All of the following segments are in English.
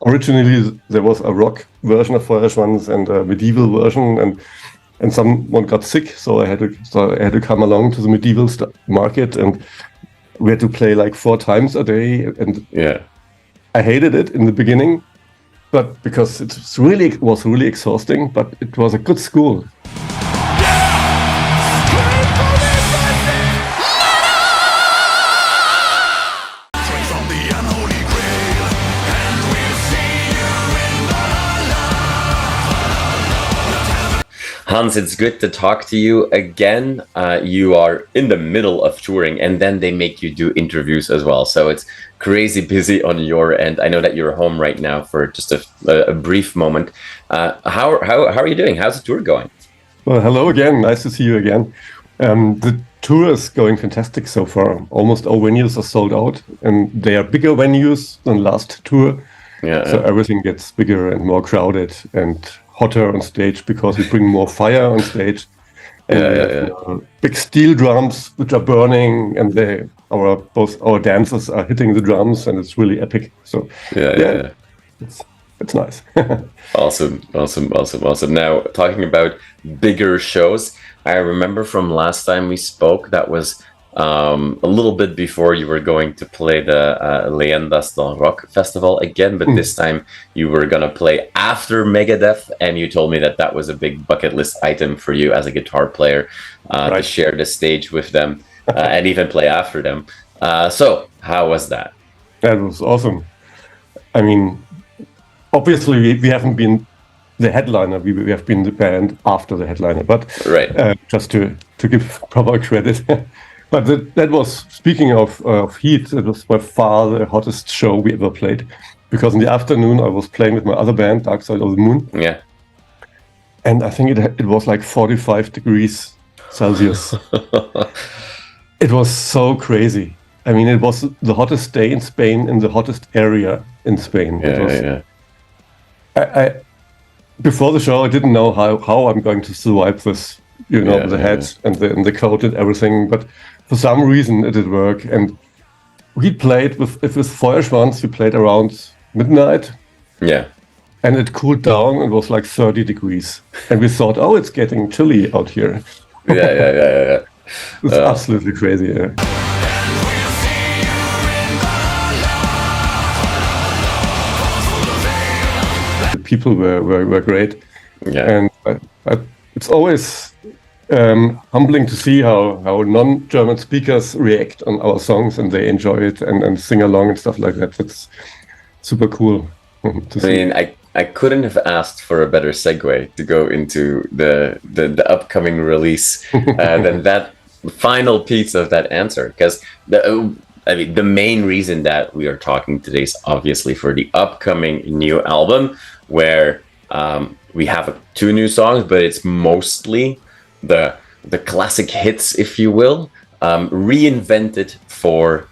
originally there was a rock version of Feuerschwanz and a medieval version, and someone got sick, so I had to come along to the medieval market, and we had to play like 4 times a day, and I hated it in the beginning, but because it was really exhausting, but it was a good school. Hans, it's good to talk to you again. You are in the middle of touring, and then they make you do interviews as well. So it's crazy busy on your end. I know that you're home right now for just a brief moment. How are you doing? How's the tour going? Well, hello again. Nice to see you again. The tour is going fantastic so far. Almost all venues are sold out, and they are bigger venues than last tour. So everything gets bigger and more crowded and hotter on stage because we bring more fire on stage. And big steel drums which are burning, and both our dancers are hitting the drums, and it's really epic. So it's nice. Awesome. Now, talking about bigger shows, I remember from last time we spoke, that was a little bit before you were going to play the Leyendas del Rock festival again, but this time you were going to play after Megadeth, and you told me that was a big bucket list item for you as a guitar player, to share the stage with them and even play after them. So how was that? That was awesome. I mean, obviously we haven't been the headliner, we have been the band after the headliner, but just to give proper credit. But that was, speaking of heat, it was by far the hottest show we ever played. Because in the afternoon I was playing with my other band, Dark Side of the Moon. Yeah. And I think it was like 45 degrees Celsius. It was so crazy. I mean, it was the hottest day in Spain, in the hottest area in Spain. Before the show, I didn't know how I'm going to survive this, the hat and the coat and everything. But for some reason, it did work. And we played with Feuerschwanz, we played around midnight. Yeah. And it cooled down. It was like 30 degrees. And we thought, oh, it's getting chilly out here. It's absolutely crazy. The people were great. And it's always humbling to see how non-German speakers react on our songs, and they enjoy it and sing along and stuff like that. That's super cool to see. I mean, I couldn't have asked for a better segue to go into the upcoming release than that final piece of that answer, because the main reason that we are talking today is obviously for the upcoming new album, where we have 2 new songs, but it's mostly the classic hits, if you will, reinvented for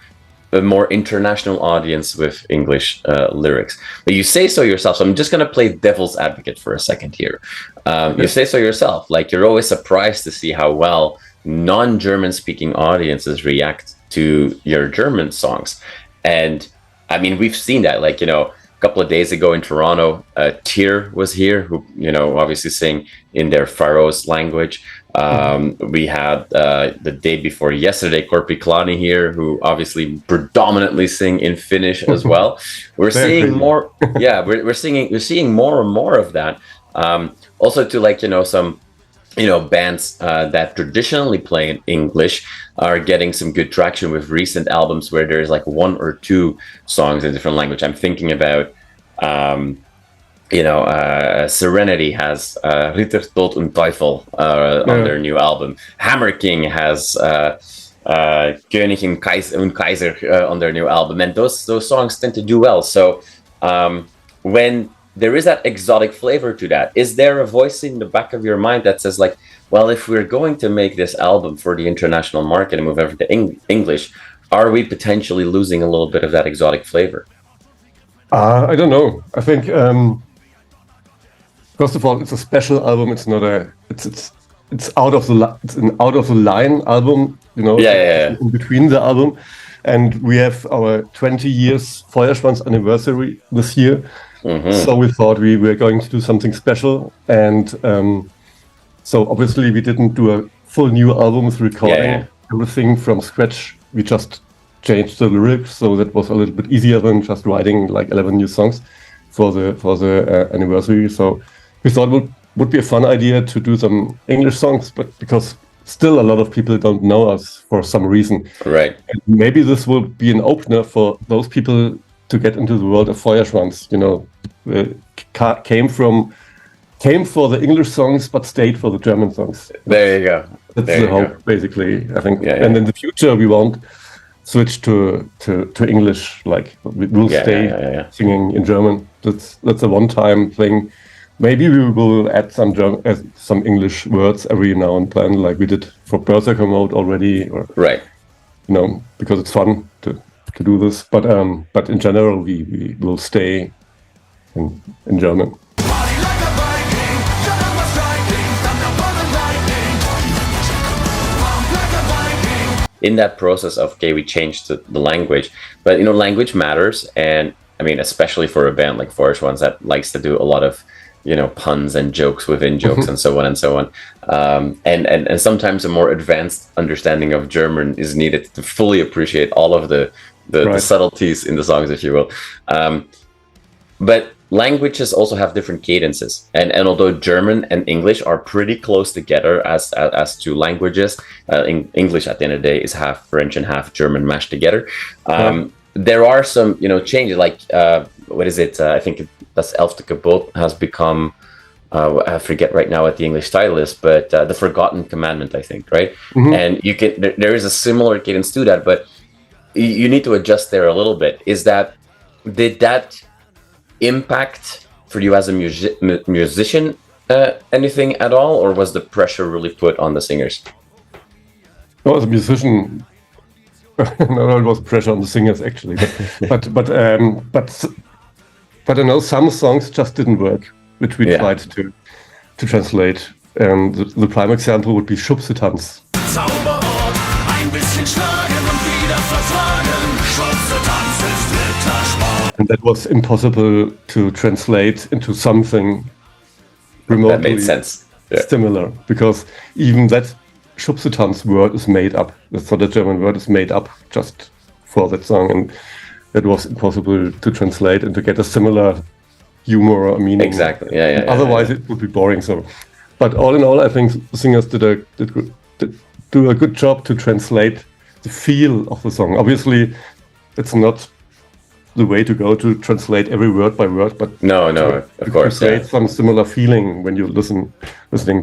a more international audience with English lyrics. But you say so yourself, so I'm just going to play devil's advocate for a second here. You say so yourself, like you're always surprised to see how well non-German speaking audiences react to your German songs. And I mean, we've seen that, like, a couple of days ago in Toronto, Tyr was here, who, obviously sing in their Faroes language. We had the day before yesterday, Korpiklani here, who obviously predominantly sing in Finnish as well. We're seeing more, we're seeing more and more of that. Also to, like, some bands that traditionally play in English are getting some good traction with recent albums where there's like 1 or 2 songs in a different language. I'm thinking about Serenity has Ritter, Tod und Teufel on their new album. Hammer King has König und Kaiser on their new album, and those songs tend to do well. So when there is that exotic flavor to that, is there a voice in the back of your mind that says, like, well, if we're going to make this album for the international market and move everything to English, are we potentially losing a little bit of that exotic flavor? I don't know. I think first of all, it's a special album. It's not it's out of the line album. In between the album, and we have our 20 years Feuerschwanz anniversary this year. So we thought we were going to do something special, and so obviously we didn't do a full new album with recording everything from scratch. We just changed the lyrics, so that was a little bit easier than just writing like 11 new songs for the anniversary. So we thought it would be a fun idea to do some English songs, but because still a lot of people don't know us for some reason. Right. And maybe this will be an opener for those people to get into the world of Feuerschwanz, came for the English songs but stayed for the German songs. There you go. That's the hope, basically, I think. And in the future we won't switch to English, like we'll stay singing in German. That's a one-time thing. Maybe we will add some English words every now and then, like we did for Berserker Mode already, or because it's fun to do this. But in general, we will stay in German. In that process of we changed the language, but language matters, and I mean especially for a band like Feuerschwanz that likes to do a lot of puns and jokes within jokes and so on and so on. And sometimes a more advanced understanding of German is needed to fully appreciate all of the subtleties in the songs, if you will. But languages also have different cadences. And although German and English are pretty close together as to languages, English at the end of the day is half French and half German mashed together. There are some, changes, like, what is it? I think Das Elfte Gebot has become, I forget right now what the English title is, but the Forgotten Commandment, I think, right? And there is a similar cadence to that, but you need to adjust there a little bit. Did that impact for you as a musician anything at all, or was the pressure really put on the singers? Well, as a musician, no, it was pressure on the singers actually, but I know some songs just didn't work, which we tried to translate. The prime example would be Schubsetanz. Zauberwort, ein bisschen schlagen und wieder vertragen. Schubsetanz ist Rittersport. And that was impossible to translate into something remotely that made sense. Similar, because even that Schubsetanz word is made up. That's not a German word, is made up just for that song, and that was impossible to translate and to get a similar humor or meaning. Exactly. Otherwise, it would be boring. So, but all in all, I think the singers did do a good job to translate the feel of the song. Obviously, it's not the way to go to translate every word by word, but of course, create some similar feeling when you listening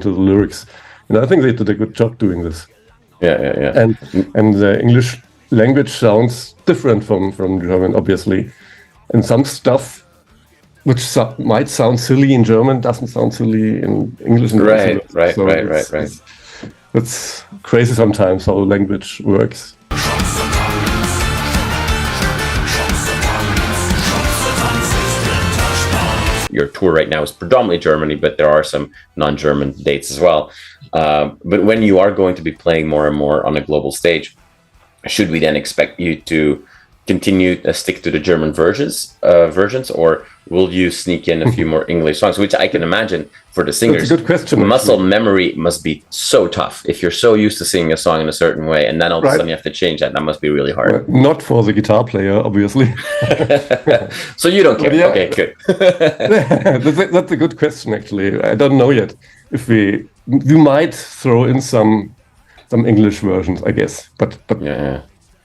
to the lyrics. And I think they did a good job doing this. And the English language sounds different from German, obviously. And some stuff which might sound silly in German doesn't sound silly in English. Right. It's crazy sometimes how language works. Your tour right now is predominantly Germany, but there are some non-German dates as well. But when you are going to be playing more and more on a global stage, should we then expect you to continue to stick to the German versions, or will you sneak in a few more English songs? Which I can imagine for the singers, that's a good question, muscle memory must be so tough. If you're so used to singing a song in a certain way, and then all of a sudden you have to change that must be really hard. Not for the guitar player, obviously. So you don't care. Okay, good. That's a good question, actually. I don't know yet. If we might throw in some English versions, I guess, but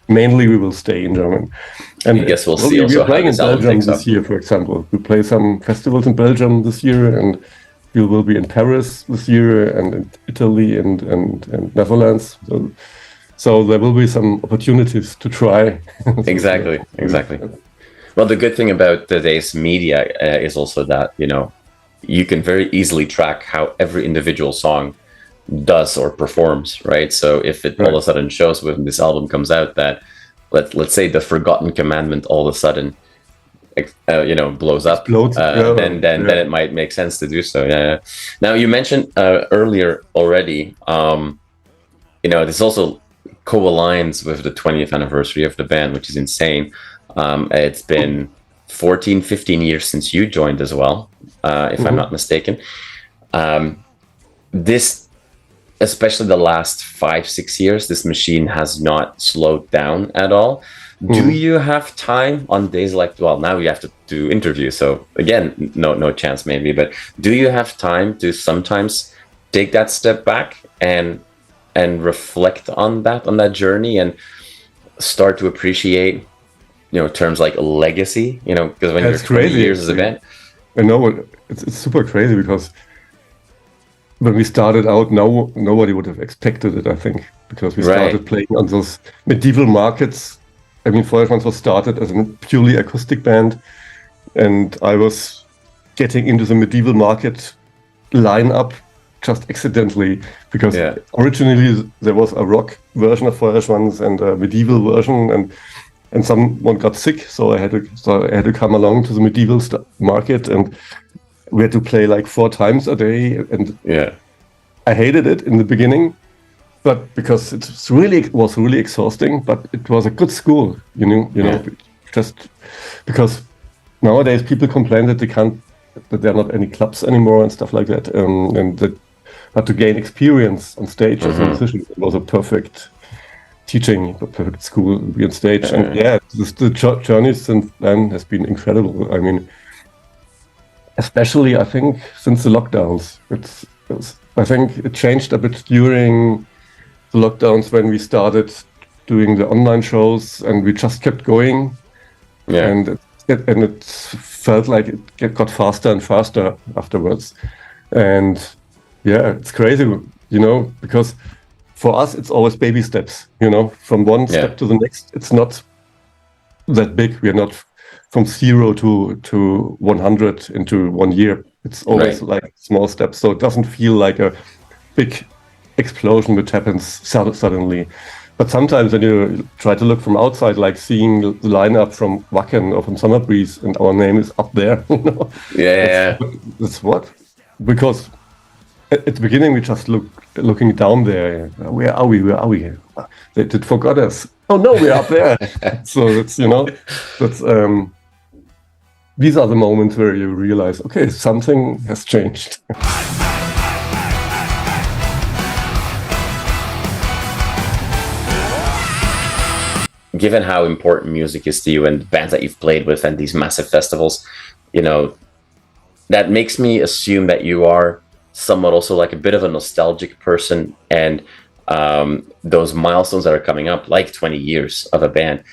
mainly we will stay in German. And I guess we'll see. We're playing in Belgium this year, for example. We play some festivals in Belgium this year, and we will be in Paris this year, and in Italy and Netherlands. So there will be some opportunities to try. Exactly. Well, the good thing about today's media is also that you can very easily track how every individual song does or performs, right? So if it all of a sudden shows when this album comes out that let's say the Forgotten Commandment all of a sudden blows up, then it might make sense to do so. Now you mentioned earlier already, this also co-aligns with the 20th anniversary of the band, which is insane. It's been 14, 15 years since you joined as well, if I'm not mistaken. This, especially the last 5-6 years, this machine has not slowed down at all. Do you have time on days like, well, now you have to do interviews, so again, no chance maybe, but do you have time to sometimes take that step back and reflect on that journey and start to appreciate, terms like legacy, because when you're 20 years as a band. I know, it's super crazy, because when we started out, nobody would have expected it, I think, because we started playing on those medieval markets. I mean, Feuerschwanz was started as a purely acoustic band, and I was getting into the medieval market lineup just accidentally, because originally there was a rock version of Feuerschwanz and a medieval version, and someone got sick, so I had to come along to the medieval market, and we had to play like 4 times a day, and I hated it in the beginning. But because it was really exhausting, but it was a good school, just because nowadays people complain that that there are not any clubs anymore and stuff like that, but to gain experience on stage as a musician, it was a perfect teaching, a perfect school to be on stage. And the journey since then has been incredible. I mean, especially I think since the lockdowns, I think it changed a bit during the lockdowns when we started doing the online shows, and we just kept going, and it felt like it got faster and faster afterwards. And it's crazy, because for us it's always baby steps, from one step to the next. It's not that big. We are not from 0 to 100 into 1 year. It's always like small steps, so it doesn't feel like a big explosion which happens suddenly. But sometimes when you try to look from outside, like seeing the lineup from Wacken or from Summer Breeze, and our name is up there, That's what? Because at the beginning we just looking down there. Where are we? They did forgot us. Oh no, we're up there. So it's that's these are the moments where you realize, okay, something has changed. Given how important music is to you and the bands that you've played with and these massive festivals, that makes me assume that you are somewhat also like a bit of a nostalgic person, and those milestones that are coming up, like 20 years of a band,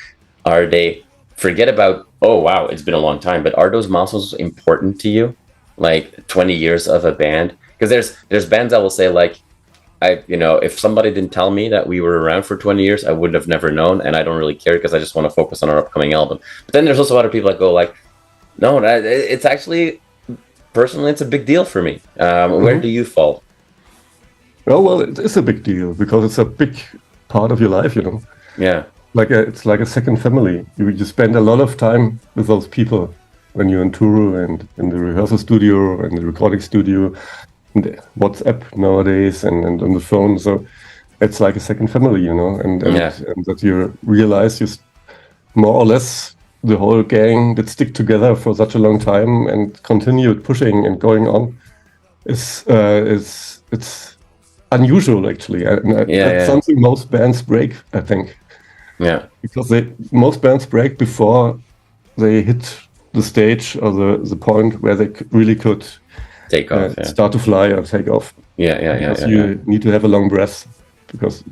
forget about, oh wow, it's been a long time, but are those milestones important to you? Like 20 years of a band? Because there's bands that will say like, if somebody didn't tell me that we were around for 20 years, I would have never known, and I don't really care because I just want to focus on our upcoming album. But then there's also other people that go like, no, it's actually, personally, it's a big deal for me. Where do you fall? Well, it is a big deal because it's a big part of your life, Yeah. It's like a second family. You spend a lot of time with those people when you're in tour and in the rehearsal studio and the recording studio. WhatsApp nowadays and on the phone, so it's like a second family, and that you realize more or less the whole gang that stick together for such a long time and continued pushing and going on is it's unusual actually. That's something most bands break, I think. Yeah, because most bands break before they hit the stage or the point where they really could take off, start to fly or take off. Because you need to have a long breath, because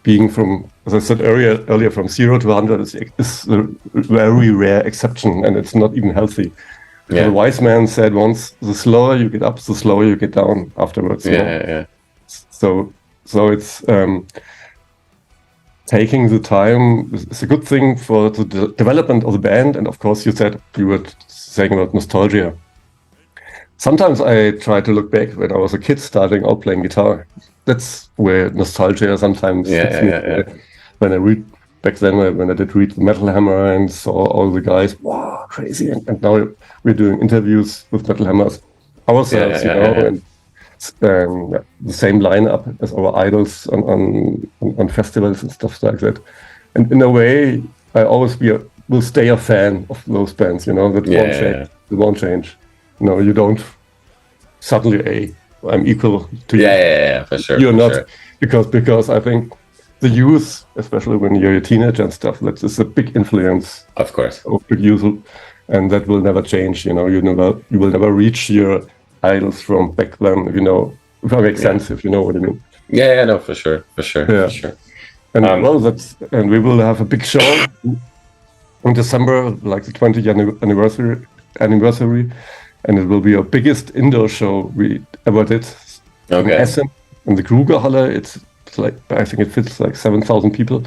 being from, as I said earlier, from 0 to 100 is a very rare exception, and it's not even healthy. The wise man said once, the slower you get up, the slower you get down afterwards. So it's taking the time is a good thing for the development of the band. And of course, you were saying about nostalgia. Sometimes I try to look back when I was a kid starting out playing guitar. That's where nostalgia sometimes hits me. When I read back then, when I did read the Metal Hammer and saw all the guys, wow, crazy. And now we're doing interviews with Metal Hammers ourselves, and the same lineup as our idols on festivals and stuff like that. And in a way, I always will stay a fan of those bands. That won't change. It won't change. You don't suddenly I'm equal to you. Yeah, for sure. You're not, because I think the youth, especially when you're a teenager and stuff, that is a big influence. Of course. Of the youth, and that will never change. You will never reach your idols from back then. If that makes sense, if you know what I mean. Yeah, no, for sure. And and we will have a big show in December, like the 20th anniversary, and it will be our biggest indoor show we ever did. In Essen, in the Krugerhalle. It's like, I think it fits like 7,000 people,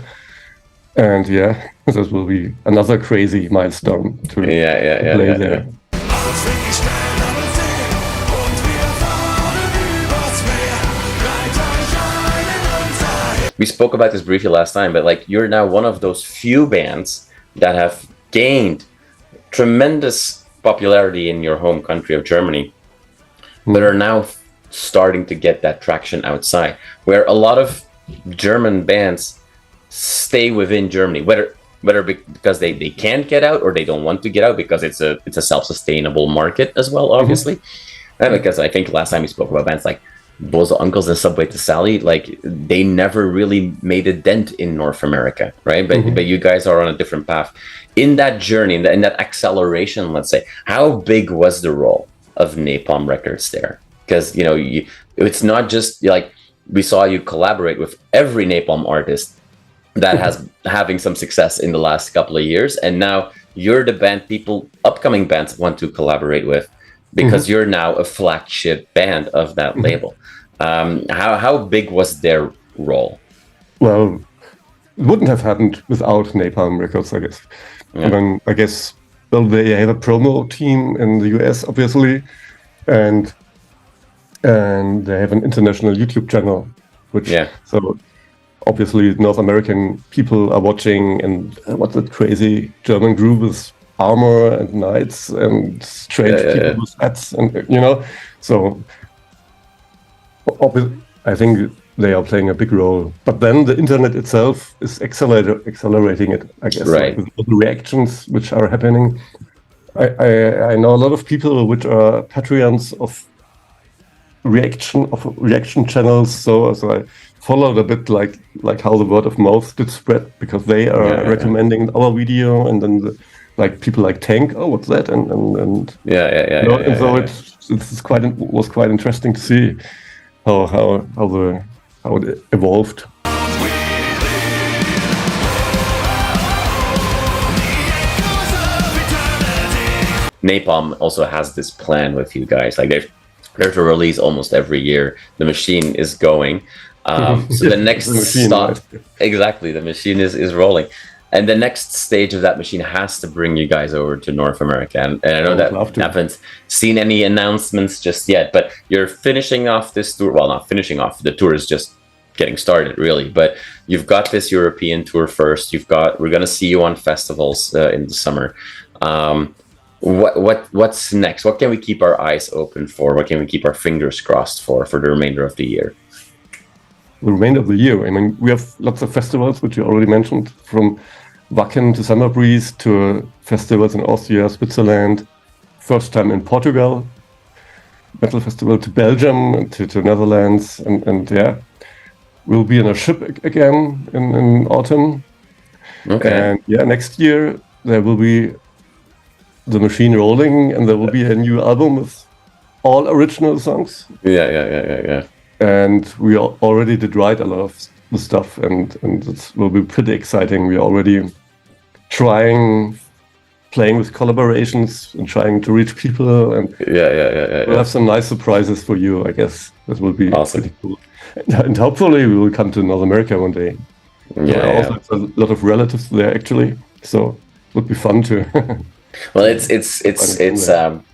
and this will be another crazy milestone to play there. We spoke about this briefly last time, but like, you're now one of those few bands that have gained tremendous popularity in your home country of Germany, but are now starting to get that traction outside, where a lot of German bands stay within Germany, whether because they can't get out or they don't want to get out because it's a self-sustainable market as well, obviously. And because I think last time we spoke about bands like Bozo Uncles and Subway to Sally, like, they never really made a dent in North America, right? But you guys are on a different path. In that journey, in that acceleration, let's say, how big was the role of Napalm Records there? Because, it's not just like we saw you collaborate with every Napalm artist that has having some success in the last couple of years. And now you're the band upcoming bands want to collaborate with, because you're now a flagship band of that label. How big was their role? Well, it wouldn't have happened without Napalm Records, I guess. I guess, they have a promo team in the US, obviously, and they have an international YouTube channel, so obviously North American people are watching, and what's that crazy German groove with armor and knights and strange people with hats, and so I think they are playing a big role. But then the internet itself is accelerating it, I guess, right? With all the reactions which are happening. I know a lot of people which are Patreons of reaction channels, so I followed a bit like how the word of mouth did spread, because they are recommending our video, and then people like Tank, what's that, and so it was quite interesting to see how it evolved. Napalm also has this plan with you guys, like there's a release almost every year. The machine is going. So the next stop, exactly, the machine is rolling. And the next stage of that machine has to bring you guys over to North America. And I know that you haven't seen any announcements just yet, but you're finishing off this tour. Well, not finishing off. The tour is just getting started, really. But you've got this European tour first. We're going to see you on festivals in the summer. What's next? What can we keep our eyes open for? What can we keep our fingers crossed for the remainder of the year? The remainder of the year, I mean, we have lots of festivals, which you already mentioned, from Wacken to Summer Breeze to festivals in Austria, Switzerland, first time in Portugal, metal festival to Belgium, to Netherlands, and we'll be in a ship again in autumn. Okay. And next year there will be the machine rolling, and there will be a new album with all original songs. Yeah. And we already did write a lot of the stuff, and it will be pretty exciting. We're already playing with collaborations and trying to reach people, and we'll have some nice surprises for you, I guess. That will be awesome. Pretty cool. And hopefully we will come to North America one day. Also have a lot of relatives there, actually, so it would be fun to. Well, it's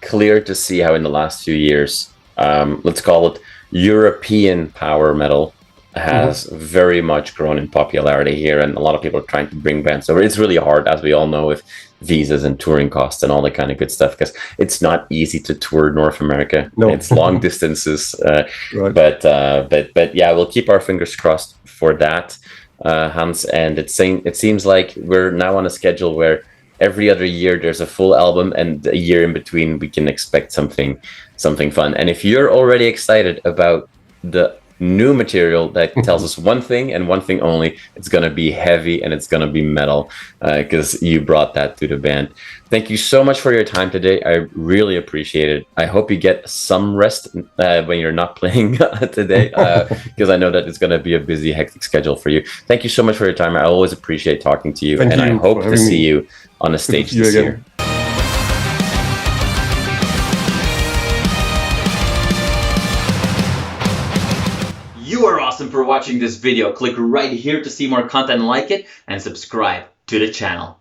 clear to see how in the last few years, let's call it European power metal, has very much grown in popularity here, and a lot of people are trying to bring bands over. It's really hard, as we all know, with visas and touring costs and all that kind of good stuff, because it's not easy to tour North America. No. It's long distances, right. But yeah, we'll keep our fingers crossed for that, Hans. And it seems like we're now on a schedule where every other year there's a full album, and a year in between we can expect something fun. And if you're already excited about the new material that tells us one thing and one thing only, it's gonna be heavy and it's gonna be metal, because you brought that to the band. Thank you so much for your time today. I really appreciate it. I hope you get some rest when you're not playing today, because I know that it's gonna be a busy, hectic schedule for you. Thank you so much for your time. I always appreciate talking to you, and I hope to see you on a stage this year. You are awesome for watching this video. Click right here to see more content like it and subscribe to the channel.